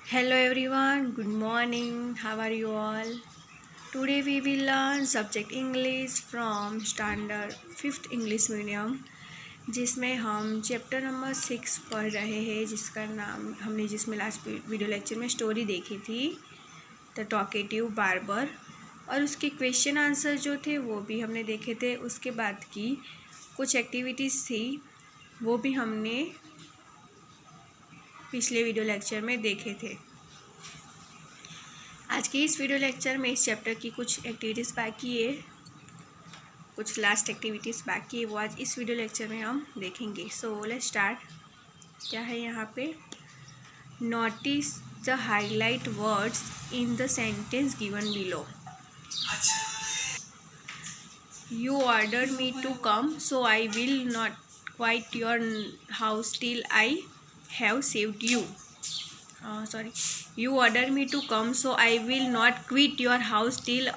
Hello everyone, good morning. How are you all? Today we will learn subject English from standard 5th English medium जिसमें हम chapter number 6 पढ़ रहे हैं जिसका नाम हमने जिसमें लास्ट वीडियो लेक्चर में स्टोरी देखी थी द टॉकेटिव बार्बर और उसके क्वेश्चन आंसर जो थे वो भी हमने देखे थे। उसके बाद की कुछ एक्टिविटीज़ थी वो भी हमने पिछले वीडियो लेक्चर में देखे थे। आज के इस वीडियो लेक्चर में इस चैप्टर की कुछ एक्टिविटीज़ बाकी है, कुछ लास्ट एक्टिविटीज़ बाकी है, वो आज इस वीडियो लेक्चर में हम देखेंगे। So let's start. क्या है यहाँ पे? Notice the highlight words in the sentence given below. You order me to come so I will not quite your house till I have saved you. Sorry, you order me to come so I will not quit your house till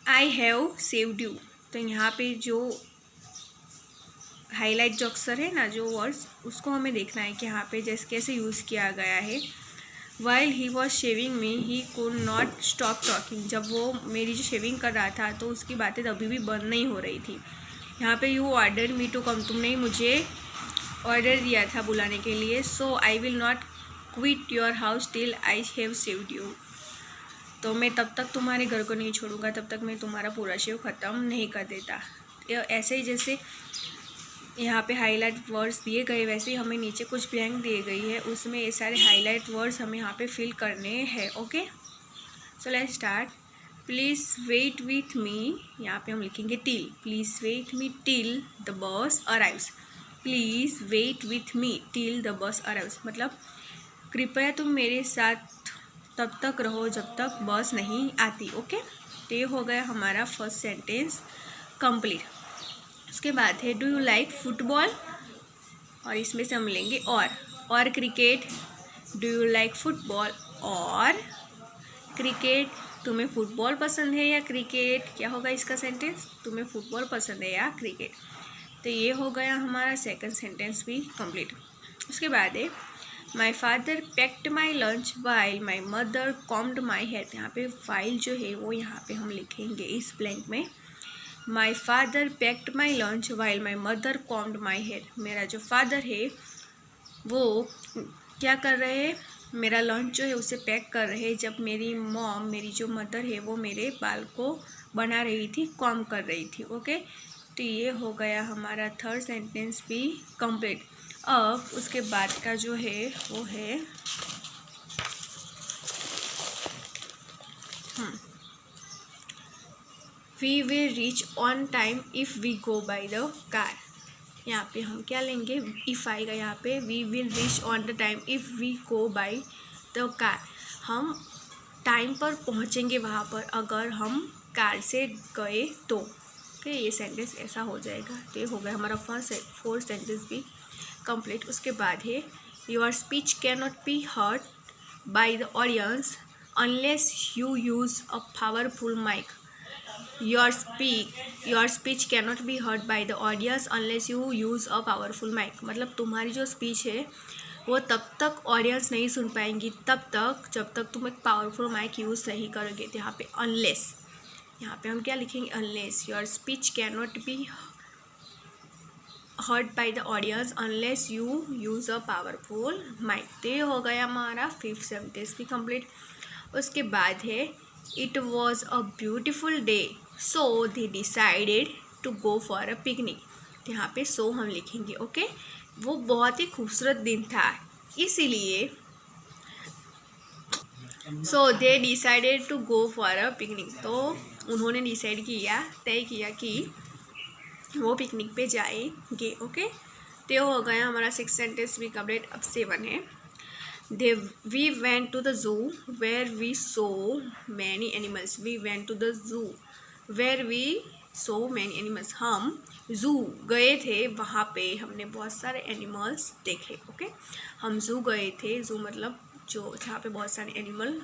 I have saved you। तो यहाँ पे जो highlight जो अक्षर है ना, जो words, उसको हमें देखना है कि यहाँ पे जैसे कैसे यूज़ किया गया है। While he was shaving me he could not stop talking। जब वो मेरी जो शेविंग कर रहा था तो उसकी बातें अभी भी बंद नहीं हो रही थी। यहाँ पे you order me to come, तुमने मुझे ऑर्डर दिया था बुलाने के लिए। So I will not quit your house till I have saved you. तो मैं तब तक तुम्हारे घर को नहीं छोड़ूंगा जब तक मैं तुम्हारा पूरा शेव ख़त्म नहीं कर देता। ऐसे ही जैसे यहाँ पे हाईलाइट वर्ड्स दिए गए वैसे ही हमें नीचे कुछ ब्लैंक दिए गई है, उसमें ये सारे हाईलाइट वर्ड्स हमें यहाँ पे फिल करने हैं। Okay, so let's start. Please wait with me, यहाँ पे हम लिखेंगे till. Please wait me till the bus arrives. Please wait with me till the bus arrives मतलब कृपया तुम मेरे साथ तब तक रहो जब तक बस नहीं आती। ओके, तो ये हो गया हमारा फर्स्ट सेंटेंस कंप्लीट। उसके बाद है डू यू लाइक फुटबॉल, और इसमें से हम लेंगे और cricket. Do you like football और क्रिकेट, तुम्हें फुटबॉल पसंद है या क्रिकेट? क्या होगा इसका सेंटेंस? तुम्हें फुटबॉल पसंद है या क्रिकेट। तो ये हो गया हमारा सेकंड सेंटेंस भी कंप्लीट। उसके बाद है my father packed my lunch while my mother combed my hair. यहाँ पे वाइल जो है वो यहाँ पे हम लिखेंगे इस ब्लैंक में। My father packed my lunch while my mother combed my hair. मेरा जो फादर है वो क्या कर रहे हैं? मेरा लंच जो है उसे पैक कर रहे हैं जब मेरी मॉम, मेरी जो मदर है वो मेरे बाल को बना रही थी, कॉम्ब कर रही थी। ओके, तो ये हो गया हमारा थर्ड सेंटेंस भी कंप्लीट। अब उसके बाद का जो है वो है we will reach on time if we go by the car. यहाँ पे हम क्या लेंगे? इफ़ आएगा यहाँ पे। We will reach on the time if we go by the car. हम टाइम पर पहुँचेंगे वहाँ पर अगर हम कार से गए तो। ओके, ये सेंटेंस ऐसा हो जाएगा। तो ये हो गया हमारा फोर्थ सेंटेंस भी कंप्लीट। उसके बाद है your speech can not be heard by the audience unless you use a powerful mic. Your speech can not be heard by the audience unless you use a powerful mic मतलब तुम्हारी जो speech है वो तब तक audience नहीं सुन पाएंगी तब तक जब तक तुम एक पावरफुल माइक यूज़ नहीं करोगे। तो यहाँ पे अनलेस, यहाँ पे हम क्या लिखेंगे? Unless your speech can not be heard by the audience unless you use a powerful mic. तो ये हो गया हमारा फिफ्थ सेंटेंस भी कंप्लीट। उसके बाद है it was a beautiful day so they decided to go for a picnic. तो यहाँ पे सो हम लिखेंगे। ओके, वो बहुत ही खूबसूरत दिन था इसीलिए so they decided to go for a picnic. तो उन्होंने डिसाइड किया, तय किया कि वो पिकनिक पे जाएंगे। ओके, तो हो गया हमारा सिक्स सेंटेंस भी कंप्लीट। अब 7 है we went to the zoo where we saw many animals. We went to the zoo where we saw many animals. हम जू गए थे, वहाँ पे हमने बहुत सारे एनिमल्स देखे। ओके, हम जू गए थे। जू मतलब जो जहाँ पे बहुत सारे एनिमल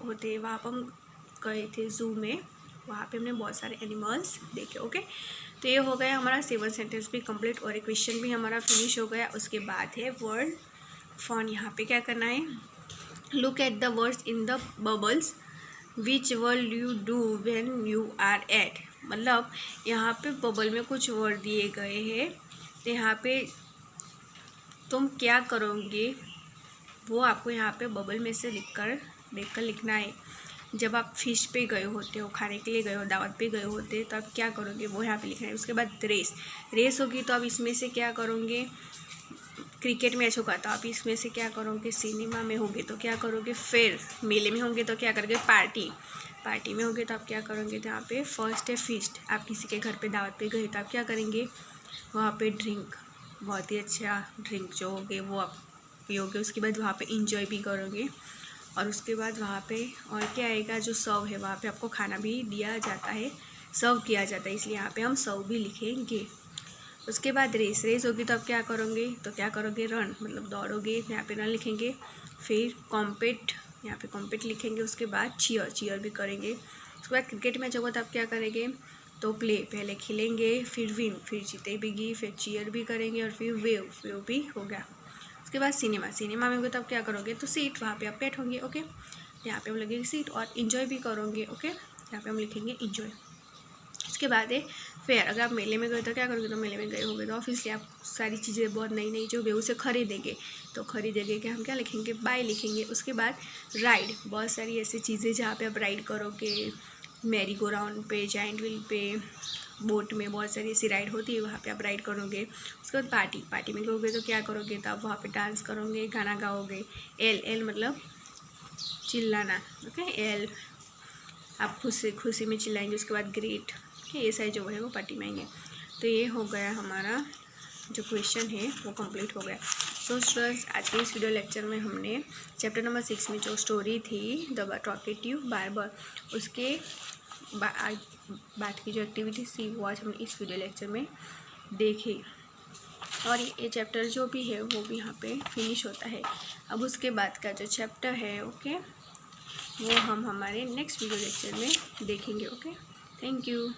होते, वहाँ पर हम गए थे जू में, वहाँ पे हमने बहुत सारे एनिमल्स देखे। ओके, तो ये हो गया हमारा 7 सेंटेंस भी कंप्लीट और एक क्वेश्चन भी हमारा फिनिश हो गया। उसके बाद है वर्ड फॉन यहाँ पे क्या करना है, look at the words in the bubbles which word you do when you are at, मतलब यहाँ पे बबल में कुछ वर्ड दिए गए हैं, तो यहाँ पे तुम क्या करोगे वो आपको यहाँ पे बबल में से देखकर लिखना है। जब आप फिश पे गए होते हो, खाने के लिए गए हो, दावत पे गए होते तो आप क्या करोगे वो यहाँ पे लिखना है। उसके बाद रेस होगी तो आप इसमें से क्या करोगे, क्रिकेट मैच होगा तो आप इसमें से क्या करोगे, सिनेमा में होंगे तो क्या करोगे, फिर मेले में होंगे तो क्या करोगे, पार्टी में होंगे तो आप क्या करोगे, तो यहाँ पे फर्स्ट है फीस्ट, आप किसी के घर पे दावत पे गए तो आप क्या करेंगे, वहाँ पे ड्रिंक, बहुत ही अच्छा ड्रिंक जो होगे वो आप पियोगे। उसके बाद वहाँ पे इंजॉय भी करोगे, और उसके बाद वहाँ पे और क्या आएगा, जो सर्व है वहाँ पे आपको खाना भी दिया जाता है, सर्व किया जाता है, इसलिए यहाँ पे हम सर्व भी लिखेंगे। उसके बाद रेस होगी तो आप क्या करोगे, तो क्या करोगे, रन, मतलब दौड़ोगे, यहाँ पे रन लिखेंगे। फिर कॉम्पिट, यहाँ पे कॉम्पिट लिखेंगे। उसके बाद चीयर भी करेंगे। उसके बाद क्रिकेट मैच होगा तो आप क्या करेंगे, तो प्ले, पहले खेलेंगे, फिर विन, फिर जीतेगी, फिर चीयर भी करेंगे, और फिर वेव भी हो गया। उसके बाद सिनेमा में होगा तो आप क्या करोगे, तो सीट, वहाँ पे आप बैठोगे, ओके, यहाँ पे हम लगेगी सीट, और इन्जॉय भी करोगे, ओके, यहाँ पे हम लिखेंगे इन्जॉय। उसके बाद है फेयर, अगर आप मेले में गए तो क्या करोगे, तो मेले में गए होंगे तो ऑब्वियसली आप सारी चीज़ें बहुत नई जो भी उसे खरीदेंगे, तो खरीदेंगे कि हम क्या लिखेंगे, बाय लिखेंगे। उसके बाद राइड, बहुत सारी ऐसी चीज़ें जहाँ पे आप राइड करोगे, मैरी गो राउंड पे, जाइंट व्हील पे, बोट में बहुत सारी ऐसी राइड होती है, वहाँ पे आप राइड करोगे। उसके बाद पार्टी में गए तो क्या करोगे, तो आप वहाँ पे डांस करोगे, गाना गाओगे। एल मतलब चिल्लाना, ओके, एल आप खुशी में चिल्लाएंगे। उसके बाद ग्रेट, ये सारे जो है वो पार्टी में आएंगे। तो ये हो गया हमारा जो क्वेश्चन है वो कंप्लीट हो गया। सो स्टूडेंट्स, आज के इस वीडियो लेक्चर में हमने चैप्टर नंबर 6 में जो स्टोरी थी द टॉकेटिव बार्बर, उसके बाद की जो एक्टिविटी थी वो आज हमने इस वीडियो लेक्चर में देखी, और ये चैप्टर जो भी है वो भी यहाँ पे फिनिश होता है। अब उसके बाद का जो चैप्टर है, ओके, वो हम हमारे नेक्स्ट वीडियो लेक्चर में देखेंगे। Okay, thank you.